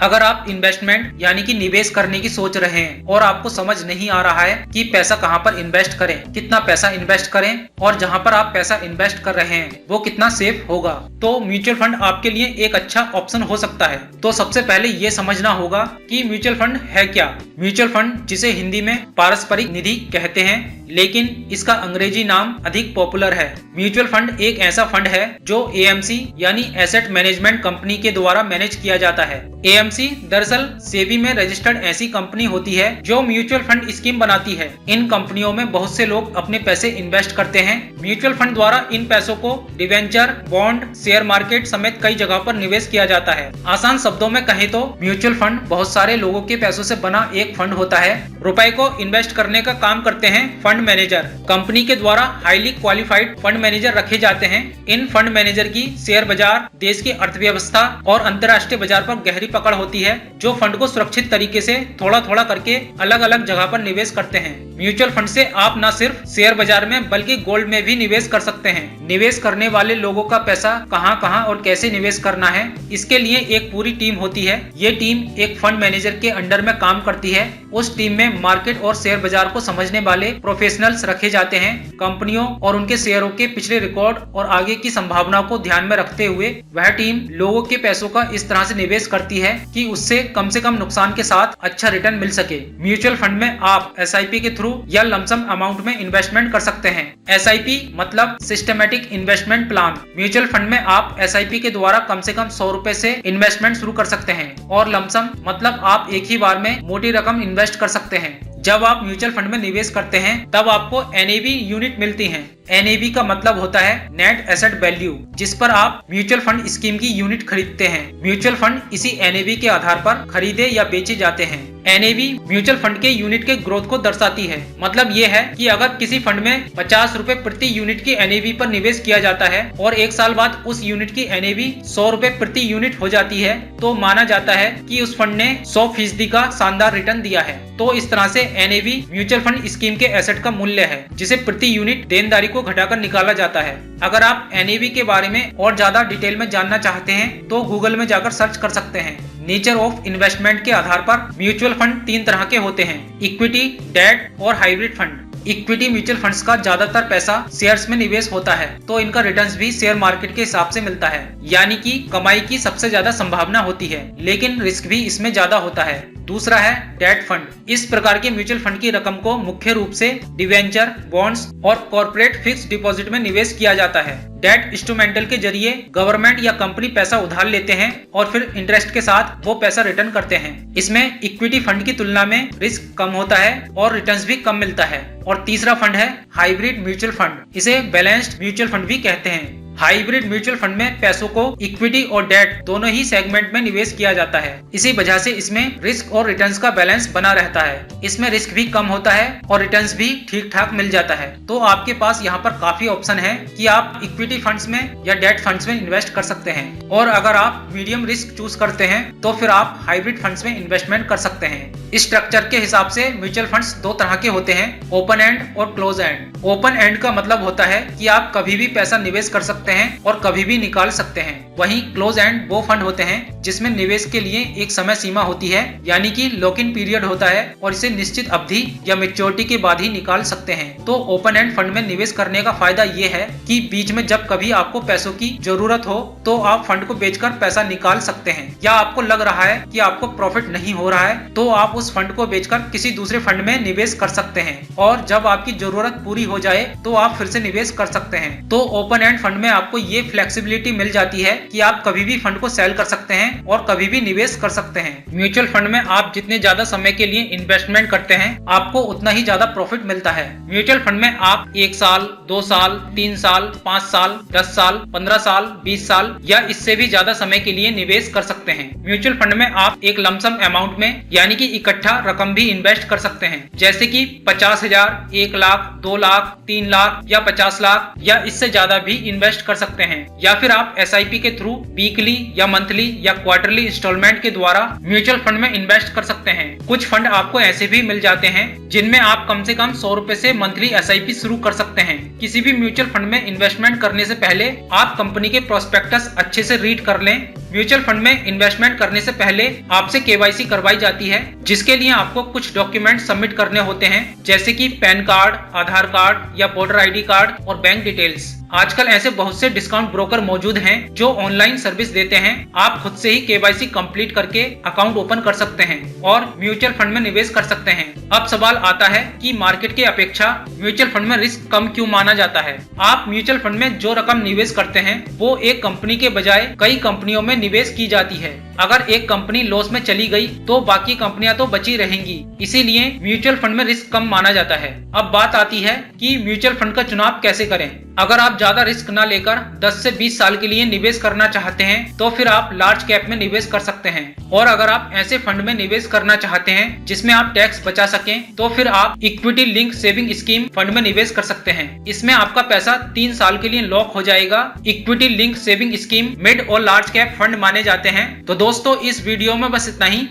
अगर आप इन्वेस्टमेंट यानी कि निवेश करने की सोच रहे हैं और आपको समझ नहीं आ रहा है कि पैसा कहां पर इन्वेस्ट करें, कितना पैसा इन्वेस्ट करें और जहां पर आप पैसा इन्वेस्ट कर रहे हैं वो कितना सेफ होगा, तो म्यूचुअल फंड आपके लिए एक अच्छा ऑप्शन हो सकता है। तो सबसे पहले ये समझना होगा कि म्यूचुअल फंड है क्या। म्यूचुअल फंड, जिसे हिंदी में पारस्परिक निधि कहते हैं, लेकिन इसका अंग्रेजी नाम अधिक पॉपुलर है। म्यूचुअल फंड एक ऐसा फंड है जो एएमसी यानी एसेट मैनेजमेंट कंपनी के द्वारा मैनेज किया जाता है। एएमसी दरअसल सेबी में रजिस्टर्ड ऐसी कंपनी होती है जो म्यूचुअल फंड स्कीम बनाती है। इन कंपनियों में बहुत से लोग अपने पैसे इन्वेस्ट करते हैं। म्यूचुअल फंड द्वारा इन पैसों को डिवेंचर, बॉन्ड, शेयर मार्केट समेत कई जगह पर निवेश किया जाता है। आसान शब्दों में कहें तो म्यूचुअल फंड बहुत सारे लोगों के पैसों से बना एक फंड होता है। रुपए को इन्वेस्ट करने का काम करते हैं फंड मैनेजर। कंपनी के द्वारा हाईली क्वालिफाइड फंड मैनेजर रखे जाते हैं। इन फंड मैनेजर की शेयर बाजार, देश की अर्थव्यवस्था और अंतर्राष्ट्रीय बाजार पर गहरी पकड़ होती है, जो फंड को सुरक्षित तरीके से थोड़ा थोड़ा करके अलग अलग जगह पर निवेश करते हैं। म्यूचुअल फंड से आप न सिर्फ शेयर बाजार में बल्कि गोल्ड में भी निवेश कर सकते हैं। निवेश करने वाले लोगों का पैसा कहां कहां और कैसे निवेश करना है, इसके लिए एक पूरी टीम होती है। ये टीम एक फंड मैनेजर के अंडर में काम करती है। उस टीम में मार्केट और शेयर बाजार को समझने वाले प्रोफेशनल्स रखे जाते हैं। कंपनियों और उनके शेयरों के पिछले रिकॉर्ड और आगे की संभावनाओं को ध्यान में रखते हुए वह टीम लोगों के पैसों का इस तरह से निवेश करती है कि उससे कम से कम नुकसान के साथ अच्छा रिटर्न मिल सके। म्यूचुअल फंड में आप एसआईपी के थ्रू या लमसम अमाउंट में इन्वेस्टमेंट कर सकते हैं। एसआईपी मतलब systematic investment plan. Mutual fund में आप एसआईपी के द्वारा कम से कम 100 रुपए से इन्वेस्टमेंट शुरू कर सकते हैं और लमसम मतलब आप एक ही बार में मोटी रकम इन्वेस्ट कर सकते हैं। जब आप म्यूचुअल फंड में निवेश करते हैं तब आपको एनएवी यूनिट मिलती हैं। एनएवी का मतलब होता है नेट एसेट वैल्यू, जिस पर आप म्यूचुअल फंड स्कीम की यूनिट खरीदते हैं। म्यूचुअल फंड इसी एनएवी के आधार पर खरीदे या बेचे जाते हैं। एनएवी म्यूचुअल फंड के यूनिट के ग्रोथ को दर्शाती है। मतलब ये है कि अगर किसी फंड में 50 रुपए प्रति यूनिट की एनएवी पर निवेश किया जाता है और एक साल बाद उस यूनिट की एनएवी 100 रुपए प्रति यूनिट हो जाती है, तो माना जाता है कि उस फंड ने 100% का शानदार रिटर्न दिया है। तो इस तरह से एनएवी म्यूचुअल फंड स्कीम के एसेट का मूल्य है, जिसे प्रति यूनिट देनदारी को घटाकर निकाला जाता है। अगर आप एनएवी के बारे में और ज्यादा डिटेल में जानना चाहते हैं तो गूगल में जाकर सर्च कर सकते हैं। नेचर ऑफ इन्वेस्टमेंट के आधार पर म्यूचुअल फंड 3 तरह के होते हैं: इक्विटी, डेट और hybrid fund. Equity mutual funds का ज्यादातर पैसा शेयर्स में निवेश होता है, तो इनका रिटर्न्स भी शेयर मार्केट के हिसाब से मिलता है, यानी कि कमाई की सबसे ज्यादा संभावना होती है, लेकिन रिस्क भी इसमें ज्यादा होता है। दूसरा है डेट फंड। इस प्रकार के म्यूचुअल फंड की रकम को मुख्य रूप से डिवेंचर, बॉन्ड्स और कॉर्पोरेट फिक्स्ड डिपॉजिट में निवेश किया जाता है। डेट इंस्ट्रूमेंटल के जरिए गवर्नमेंट या कंपनी पैसा उधार लेते हैं और फिर इंटरेस्ट के साथ वो पैसा रिटर्न करते हैं। इसमें इक्विटी फंड की तुलना में रिस्क कम होता है और रिटर्न्स भी कम मिलता है। और तीसरा फंड है हाइब्रिड म्यूचुअल फंड। इसे बैलेंस्ड म्यूचुअल फंड भी कहते हैं। हाइब्रिड म्यूचुअल फंड में पैसों को इक्विटी और डेट दोनों ही सेगमेंट में निवेश किया जाता है। इसी वजह से इसमें रिस्क और रिटर्न्स का बैलेंस बना रहता है। इसमें रिस्क भी कम होता है और रिटर्न्स भी ठीक ठाक मिल जाता है। तो आपके पास यहाँ पर काफी ऑप्शन है कि आप इक्विटी फंड्स में या डेट फंड्स में इन्वेस्ट कर सकते हैं। और अगर आप मीडियम रिस्क चूज करते हैं तो फिर आप हाइब्रिड फंड्स में इन्वेस्टमेंट कर सकते हैं। इस स्ट्रक्चर के हिसाब से म्यूचुअल फंड्स 2 तरह के होते हैं: ओपन एंड और क्लोज एंड। ओपन एंड का मतलब होता है कि आप कभी भी पैसा निवेश कर सकते हैं और कभी भी निकाल सकते हैं। वहीं क्लोज एंड वो फंड होते हैं जिसमें निवेश के लिए एक समय सीमा होती है, यानी कि लॉक इन पीरियड होता है और इसे निश्चित अवधि या मैच्योरिटी के बाद ही निकाल सकते हैं। तो ओपन एंड फंड में निवेश करने का फायदा ये है कि बीच में जब कभी आपको पैसों की जरूरत हो तो आप फंड को बेचकर पैसा निकाल सकते हैं, या आपको लग रहा है कि आपको प्रॉफिट नहीं हो रहा है तो आप उस फंड को बेचकर किसी दूसरे फंड में निवेश कर सकते हैं, और जब आपकी जरूरत पूरी हो जाए तो आप फिर से निवेश कर सकते हैं। तो ओपन एंड फंड में आपको ये फ्लेक्सिबिलिटी मिल जाती है कि आप कभी भी फंड को सेल कर सकते हैं और कभी भी निवेश कर सकते हैं। म्यूचुअल फंड में आप जितने ज्यादा समय के लिए इन्वेस्टमेंट करते हैं आपको उतना ही ज्यादा प्रॉफिट मिलता है। म्यूचुअल फंड में आप 1 साल, 2 साल, 3 साल, 5 साल, 10 साल, 15 साल, 20 साल या इससे भी ज्यादा समय के लिए निवेश कर सकते हैं। म्यूचुअल फंड में आप एक लमसम अमाउंट में यानी कि इकट्ठा रकम भी इन्वेस्ट कर सकते हैं, जैसे कि 50,000, 1 लाख, 2 लाख, 3 लाख या 50 लाख या इससे ज्यादा भी इन्वेस्ट कर सकते हैं। या फिर आप एसआईपी के थ्रू वीकली या मंथली या क्वार्टरली इंस्टॉलमेंट के द्वारा म्यूचुअल फंड में इन्वेस्ट कर सकते हैं। कुछ फंड आपको ऐसे भी मिल जाते हैं जिनमें आप कम से कम 100 रुपए से मंथली एसआईपी शुरू कर सकते हैं। किसी भी म्यूचुअल फंड में इन्वेस्टमेंट करने से पहले आप कंपनी के प्रोस्पेक्टस अच्छे से रीड कर लें। म्यूचुअल फंड में इन्वेस्टमेंट करने से पहले आपसे केवाईसी करवाई जाती है, जिसके लिए आपको कुछ डॉक्यूमेंट सबमिट करने होते हैं, जैसे कि पैन कार्ड, आधार कार्ड या वोटर आईडी कार्ड और बैंक डिटेल्स। आजकल ऐसे बहुत से डिस्काउंट ब्रोकर मौजूद हैं जो ऑनलाइन सर्विस देते हैं। आप खुद से ही केवाईसी कंप्लीट करके अकाउंट ओपन कर सकते हैं और म्यूचुअल फंड में निवेश कर सकते हैं। अब सवाल आता है कि मार्केट की अपेक्षा म्यूचुअल फंड में रिस्क कम क्यों माना जाता है। आप म्यूचुअल फंड में जो रकम निवेश करते हैं वो एक कंपनी के बजाय कई कंपनियों में निवेश की जाती है। अगर एक कंपनी लॉस में चली गई तो बाकी कंपनियां तो बची रहेंगी, इसीलिए म्यूचुअल फंड में रिस्क कम माना जाता है। अब बात आती है कि म्यूचुअल फंड का चुनाव कैसे करें। अगर आप ज्यादा रिस्क न लेकर 10 से 20 साल के लिए निवेश करना चाहते हैं तो फिर आप लार्ज कैप में निवेश कर सकते हैं, और अगर आप ऐसे फंड में निवेश करना चाहते हैं जिसमें आप टैक्स बचा सकें तो फिर आप equity link saving scheme fund में निवेश कर सकते हैं। इसमें आपका पैसा 3 साल के लिए लॉक हो जाएगा। Equity link saving scheme mid और लार्ज कैप फंड माने जाते हैं। तो दोस्तों, इस वीडियो में बस इतना ही।